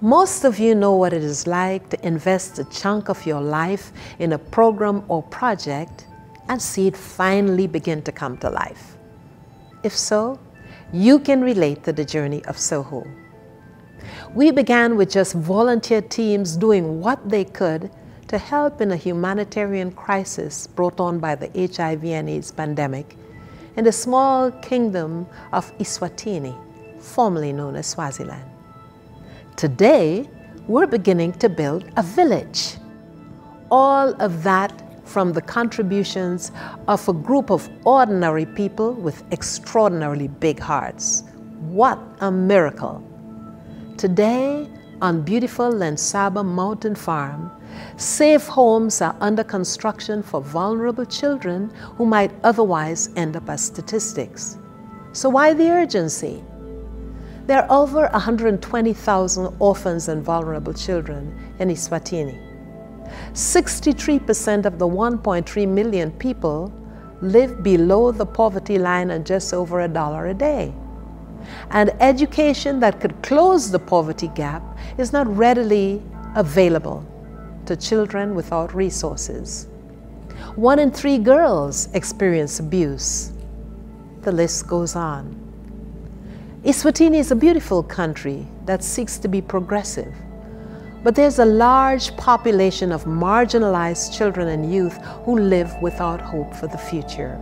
Most of you know what it is like to invest a chunk of your life in a program or project and see it finally begin to come to life. If so, you can relate to the journey of SOHO. We began with just volunteer teams doing what they could to help in a humanitarian crisis brought on by the HIV and AIDS pandemic in the small kingdom of Eswatini, formerly known as Swaziland. Today, we're beginning to build a village. All of that from the contributions of a group of ordinary people with extraordinarily big hearts. What a miracle! Today, on beautiful Lentsaba mountain farm, safe homes are under construction for vulnerable children who might otherwise end up as statistics. So why the urgency? There are over 120,000 orphans and vulnerable children in Eswatini. 63% of the 1.3 million people live below the poverty line and just over $1 a day. And education that could close the poverty gap is not readily available to children without resources. 1 in 3 girls experience abuse. The list goes on. Eswatini is a beautiful country that seeks to be progressive, but there's a large population of marginalized children and youth who live without hope for the future.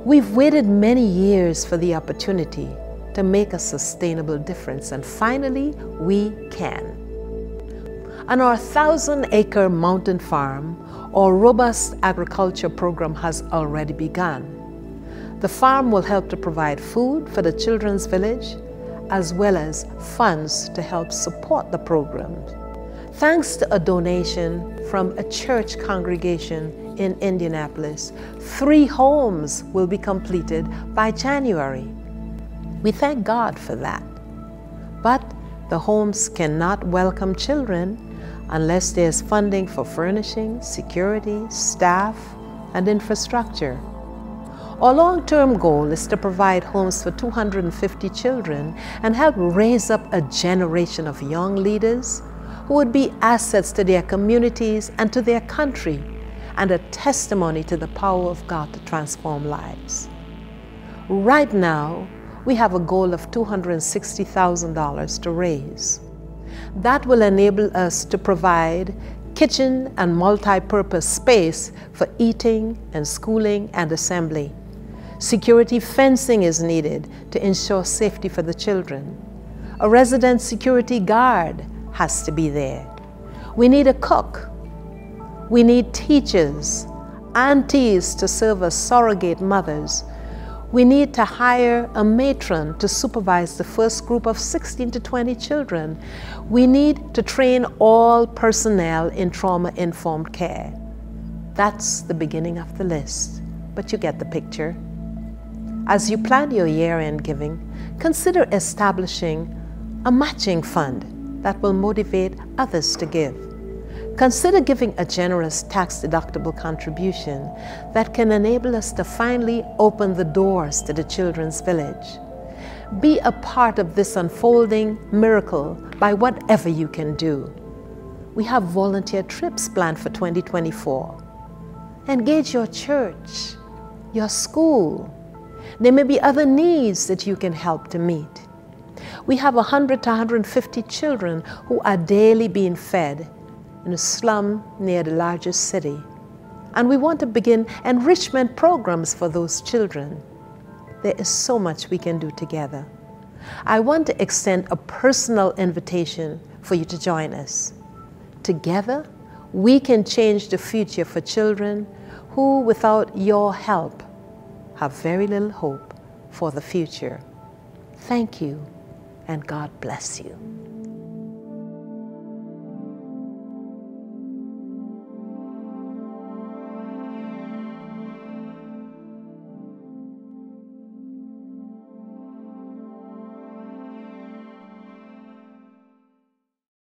We've waited many years for the opportunity to make a sustainable difference, and finally we can. On our 1,000-acre mountain farm, our robust agriculture program has already begun. The farm will help to provide food for the children's village, as well as funds to help support the program. Thanks to a donation from a church congregation in Indianapolis, 3 homes will be completed by January. We thank God for that. But the homes cannot welcome children unless there's funding for furnishing, security, staff, and infrastructure. Our long-term goal is to provide homes for 250 children and help raise up a generation of young leaders who would be assets to their communities and to their country, and a testimony to the power of God to transform lives. Right now, we have a goal of $260,000 to raise. That will enable us to provide kitchen and multi-purpose space for eating and schooling and assembly. Security fencing is needed to ensure safety for the children. A resident security guard has to be there. We need a cook. We need teachers, aunties to serve as surrogate mothers. We need to hire a matron to supervise the first group of 16 to 20 children. We need to train all personnel in trauma-informed care. That's the beginning of the list, but you get the picture. As you plan your year-end giving, consider establishing a matching fund that will motivate others to give. Consider giving a generous tax-deductible contribution that can enable us to finally open the doors to the children's village. Be a part of this unfolding miracle by whatever you can do. We have volunteer trips planned for 2024. Engage your church, your school. There may be other needs that you can help to meet. We have 100 to 150 children who are daily being fed in a slum near the largest city. And we want to begin enrichment programs for those children. There is so much we can do together. I want to extend a personal invitation for you to join us. Together, we can change the future for children who, without your help, have very little hope for the future. Thank you, and God bless you.